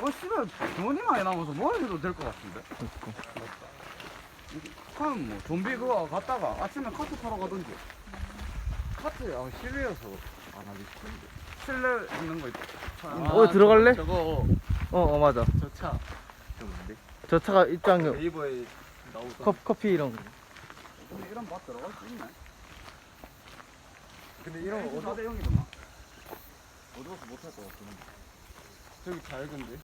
뭐 씨발 돈이 많이 남아서 뭐 해도 될 것 같은데. 그럼 뭐 좀비 그거 갔다가 아침에 카트 타러 가든지. 카트 실내여서 안 하기 싫은데. 실내 있는 거 있다. 들어갈래? 저거 맞아. 저 차. 저 뭔데? 저 차가 입장료. 네이버에 나오던. 커피 이런 거. 근데 이런 맛 들어갈 수 있네. 근데 이런 거 4대 0이더만. 어두워서 못할 것 같긴 한데. 저기 밝은데?